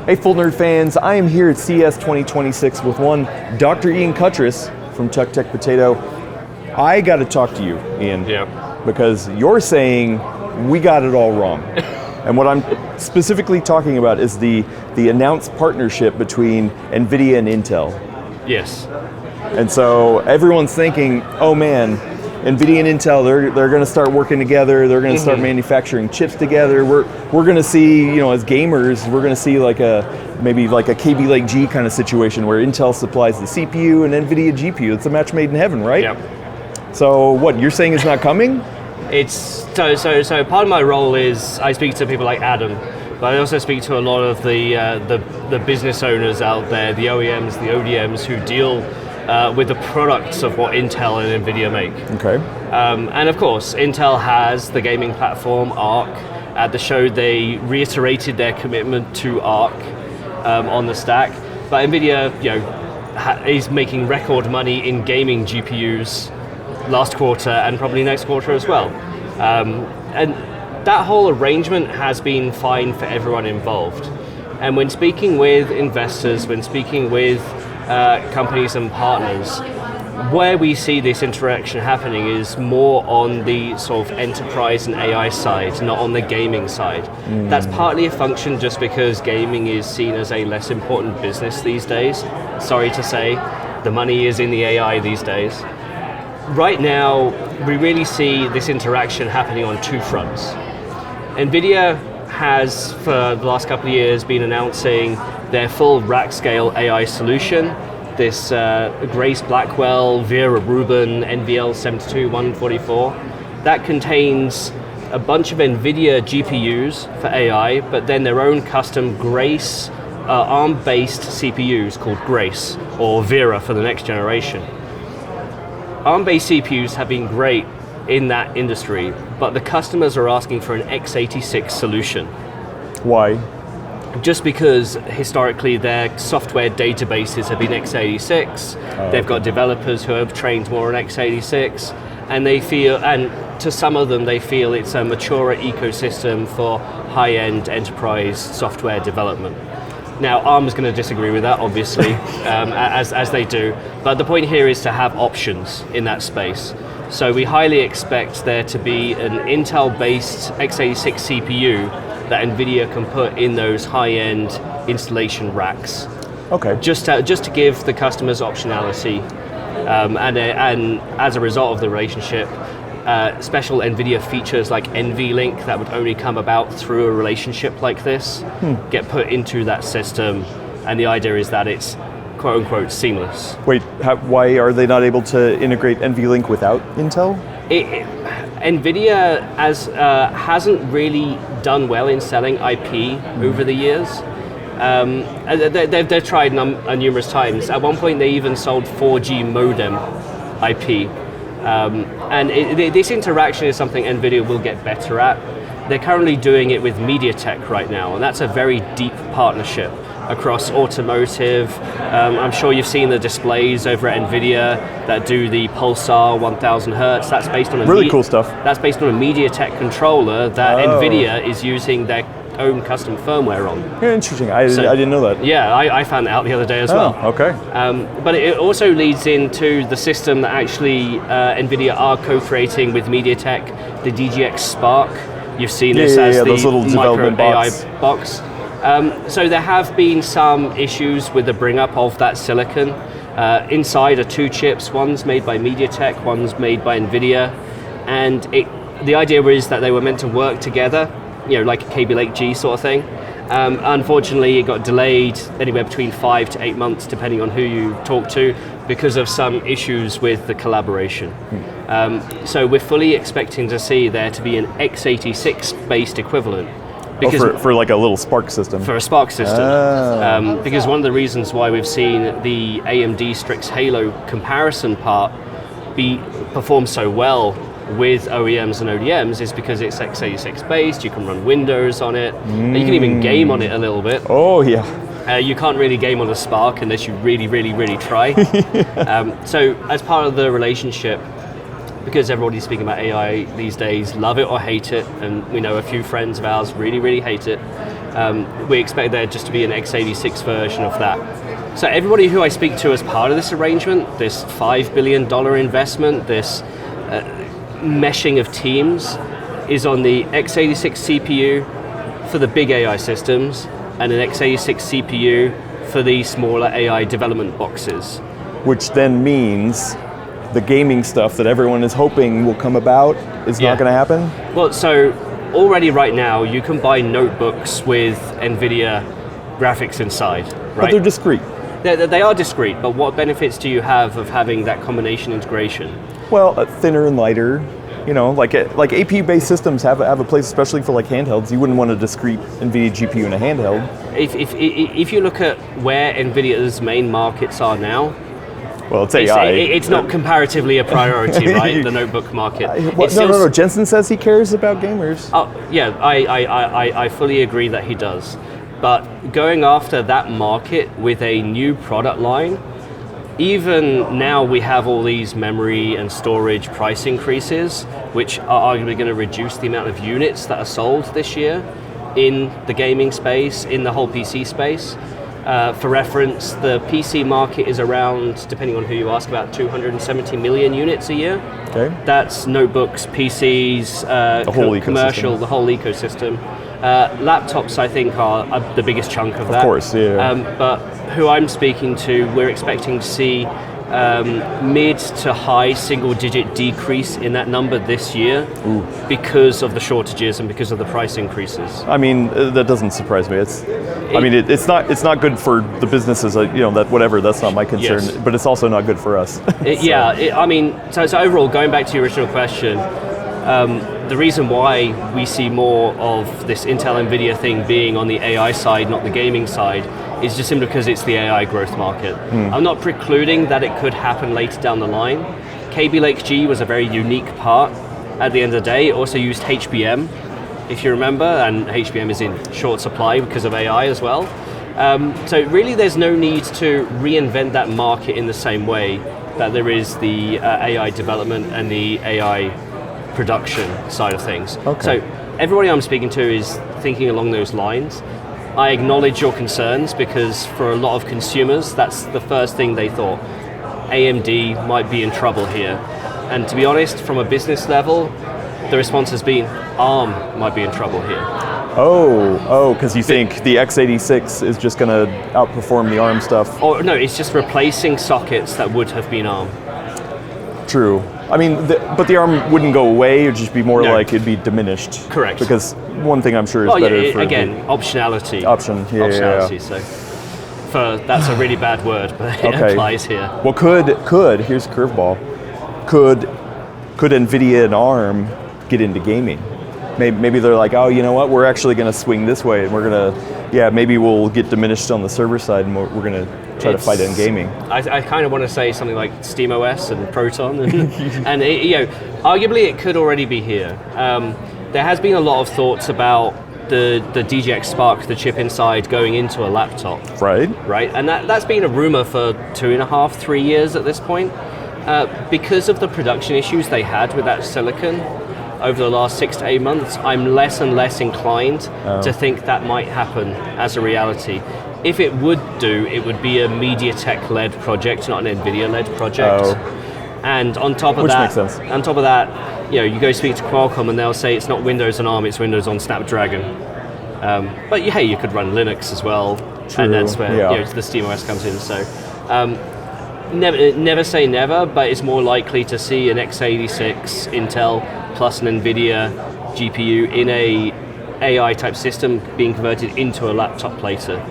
Hey Full Nerd fans, I am here at CES 2026 with one Dr. Ian Cutress from Tech Potato. I got to talk to you, Ian, because you're saying we got it all wrong. And what I'm specifically talking about is the announced partnership between Nvidia and Intel. Yes. And so everyone's thinking, oh man, Nvidia and Intel, they're going to start working together. They're going to start manufacturing chips together. We're going to see, as gamers, we're going to see maybe like a KB Lake G kind of situation where Intel supplies the CPU and Nvidia GPU. It's a match made in heaven, right? Yep. So what you're saying is not coming? It's so part of my role is I speak to people like Adam, but I also speak to a lot of the business owners out there, the OEMs, the ODMs who deal with the products of what Intel and Nvidia make. Okay. And of course, Intel has the gaming platform Arc. At the show, they reiterated their commitment to Arc on the stack. But Nvidia, is making record money in gaming GPUs last quarter and probably next quarter as well. And that whole arrangement has been fine for everyone involved. And when speaking with investors, when speaking with companies and partners, where we see this interaction happening is more on the sort of enterprise and AI side, not on the gaming side. That's partly a function just because gaming is seen as a less important business these days. Sorry to say, the money is in the AI these days. Right now, we really see this interaction happening on two fronts. Nvidia has, for the last couple of years, been announcing their full rack-scale AI solution, this Grace Blackwell, Vera Rubin, NVL72144. That contains a bunch of Nvidia GPUs for AI, but then their own custom Grace ARM-based CPUs called Grace, or Vera for the next generation. ARM-based CPUs have been great in that industry, but the customers are asking for an x86 solution. Why? Just because historically their software databases have been x86, they've got developers who have trained more on x86, and they feel, and to some of them they feel it's a mature ecosystem for high-end enterprise software development. Now, ARM is going to disagree with that, obviously, as they do, but the point here is to have options in that space. So we highly expect there to be an Intel-based x86 CPU that Nvidia can put in those high-end installation racks. Okay. Just to give the customers optionality, and as a result of the relationship, special Nvidia features like NVLink that would only come about through a relationship like this get put into that system, and the idea is that it's quote-unquote seamless. Wait, why are they not able to integrate NVLink without Intel? Nvidia hasn't really done well in selling IP over the years. They've tried numerous times. At one point they even sold 4G modem IP. This interaction is something Nvidia will get better at. They're currently doing it with MediaTek right now, and that's a very deep partnership across automotive. I'm sure you've seen the displays over at Nvidia that do the Pulsar 1000 Hertz. That's based on really cool stuff. That's based on a MediaTek controller that Nvidia is using their own custom firmware on. Yeah, interesting. I didn't know that. Yeah, I found that out the other day as well. Okay. But it also leads into the system that actually Nvidia are co-creating with MediaTek, the DGX Spark. You've seen this as the those little micro development AI box. So there have been some issues with the bring up of that silicon. Inside are two chips, one's made by MediaTek, one's made by Nvidia, and the idea is that they were meant to work together, like a KB Lake G sort of thing. Unfortunately, it got delayed anywhere between 5 to 8 months, depending on who you talk to, because of some issues with the collaboration. So we're fully expecting to see there to be an x86-based equivalent. Because for like a little Spark system. For a Spark system. Because one of the reasons why we've seen the AMD Strix Halo comparison part perform so well with OEMs and ODMs is because it's x86 based, you can run Windows on it, you can even game on it a little bit. Oh yeah. You can't really game on a Spark unless you really, really, really try. So as part of the relationship, because everybody's speaking about AI these days, love it or hate it, and we know a few friends of ours really, really hate it, We expect there just to be an x86 version of that. So everybody who I speak to as part of this arrangement, this $5 billion investment, this meshing of teams, is on the x86 CPU for the big AI systems and an x86 CPU for the smaller AI development boxes. Which then means the gaming stuff that everyone is hoping will come about is not going to happen? Well, so already right now you can buy notebooks with Nvidia graphics inside, right? But they're discrete. They are discrete, but what benefits do you have of having that combination integration? Well, thinner and lighter. You know, like APU-based systems have a place, especially for like handhelds. You wouldn't want a discrete NVIDIA GPU in a handheld. If you look at where NVIDIA's main markets are now, well, it's AI. It's not comparatively a priority, right? The notebook market. No. Jensen says he cares about gamers. Oh, yeah, I fully agree that he does. But going after that market with a new product line, even now we have all these memory and storage price increases, which are arguably going to reduce the amount of units that are sold this year in the gaming space, in the whole PC space. For reference, the PC market is around, depending on who you ask, about 270 million units a year. Okay. That's notebooks, PCs, commercial, the whole ecosystem. Laptops, I think, are the biggest chunk of that. Of course, yeah. But who I'm speaking to, we're expecting to see mid to high single-digit decrease in that number this year. Ooh. Because of the shortages and because of the price increases. I mean, that doesn't surprise me. It's not good for the businesses. That's not my concern. Yes. But it's also not good for us. So overall, going back to your original question. The reason why we see more of this Intel Nvidia thing being on the AI side, not the gaming side, is just simply because it's the AI growth market. I'm not precluding that it could happen later down the line. KB Lake G was a very unique part at the end of the day. It also used HBM, if you remember, and HBM is in short supply because of AI as well. So really there's no need to reinvent that market in the same way that there is the AI development and the AI production side of things. Okay. So everybody I'm speaking to is thinking along those lines. I acknowledge your concerns because for a lot of consumers, that's the first thing they thought. AMD might be in trouble here. And to be honest, from a business level, the response has been ARM might be in trouble here. Because you think the x86 is just going to outperform the ARM stuff? Or no, it's just replacing sockets that would have been ARM. True. I mean, but the ARM wouldn't go away, it would just be more like it'd be diminished. Correct. Because one thing I'm sure is better for... Optionality. Optionality. So, that's a really bad word, but it applies here. Well, here's a curveball, could NVIDIA and ARM get into gaming? Maybe they're like, oh, you know what, we're actually going to swing this way, and we're going to, maybe we'll get diminished on the server side, and we're going to try to fight in gaming. I kind of want to say something like SteamOS and Proton, and arguably it could already be here. There has been a lot of thoughts about the DGX Spark, the chip inside, going into a laptop. Right. And that's been a rumor for 2.5, 3 years at this point. Because of the production issues they had with that silicon over the last 6 to 8 months, I'm less and less inclined to think that might happen as a reality. If it would it would be a MediaTek-led project, not an NVIDIA-led project. And on top of that, you go speak to Qualcomm and they'll say it's not Windows on ARM, it's Windows on Snapdragon. But hey, you could run Linux as well. True. And that's where the SteamOS comes in. So never say never, but it's more likely to see an x86 Intel plus an NVIDIA GPU in a AI type system being converted into a laptop later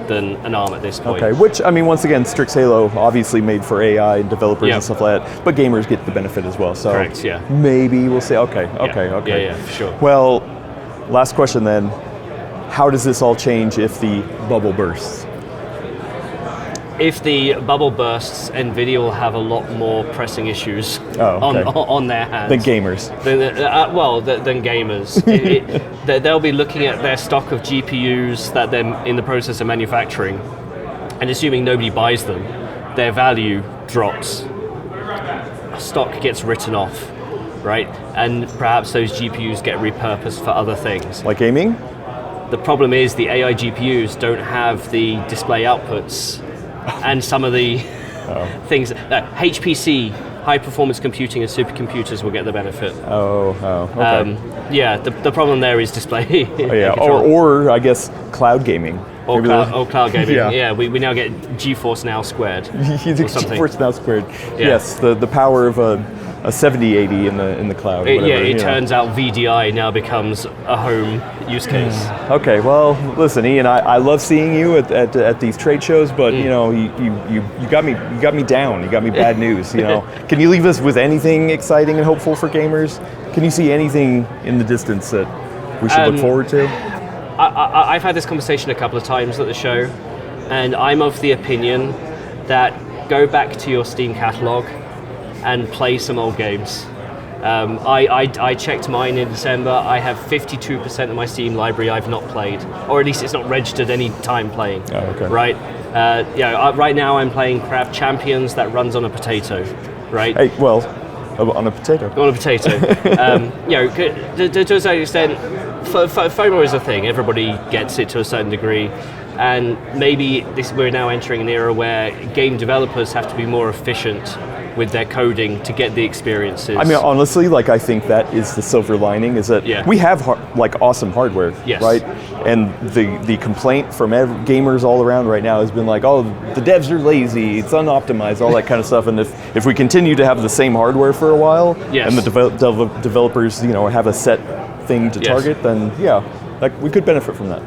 than an ARM at this point. Okay, which, I mean, once again, Strix Halo obviously made for AI developers and stuff like that, but gamers get the benefit as well. So correct, yeah. Maybe we'll say, okay. Yeah, for sure. Well, last question then. How does this all change if the bubble bursts? If the bubble bursts, NVIDIA will have a lot more pressing issues on their hands. Than gamers. Than gamers. They'll be looking at their stock of GPUs that they're in the process of manufacturing, and assuming nobody buys them, their value drops. Stock gets written off, right? And perhaps those GPUs get repurposed for other things. Like gaming? The problem is the AI GPUs don't have the display outputs and some of the things. HPC, high performance computing and supercomputers will get the benefit. Okay. Yeah, the problem there is display. Or I guess cloud gaming. Or cloud gaming. Yeah. We now get GeForce Now squared. GeForce Now squared. Yeah. Yes, the power of a 7080 in the cloud. It turns out VDI now becomes a home use case. Okay, well, listen, Ian, I love seeing you at these trade shows, but you know, you got me down. You got me bad news. You know, can you leave us with anything exciting and hopeful for gamers? Can you see anything in the distance that we should look forward to? I've had this conversation a couple of times at the show, and I'm of the opinion that go back to your Steam catalog and play some old games. I checked mine in December. I have 52% of my Steam library I've not played, or at least it's not registered any time playing. Oh, okay. Right? Right now I'm playing Crab Champions that runs on a potato. Right? Hey, well, on a potato. On a potato. To a certain extent, FOMO is a thing. Everybody gets it to a certain degree. And maybe we're now entering an era where game developers have to be more efficient with their coding to get the experiences. I mean, honestly, I think that is the silver lining, is that we have awesome hardware, right? And the complaint from gamers all around right now has been like, oh, the devs are lazy, it's unoptimized, all that kind of stuff. And if we continue to have the same hardware for a while, and the developers, have a set thing to target, then we could benefit from that.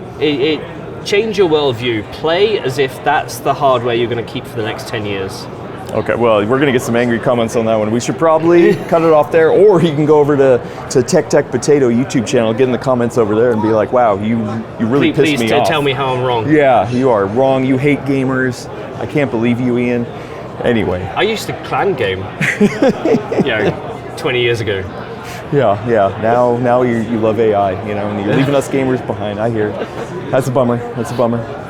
Change your worldview. Play as if that's the hardware you're going to keep for the next 10 years. Okay, well, we're going to get some angry comments on that one. We should probably cut it off there, or you can go over to Tech Potato YouTube channel, get in the comments over there and be like, wow, you really pissed me off. Please tell me how I'm wrong. Yeah, you are wrong. You hate gamers. I can't believe you, Ian. Anyway. I used to clan game, 20 years ago. Yeah. Now you love AI, and you're leaving us gamers behind. I hear it. That's a bummer.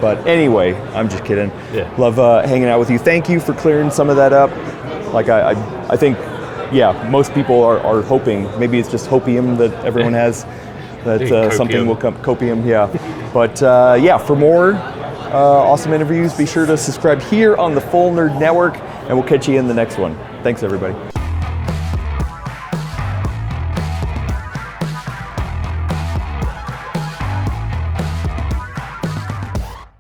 But anyway, I'm just kidding. Yeah. Love hanging out with you. Thank you for clearing some of that up. I think, most people are hoping. Maybe it's just hopium that everyone has. That something will come. Copium, yeah. But for more awesome interviews, be sure to subscribe here on the Full Nerd Network, and we'll catch you in the next one. Thanks, everybody.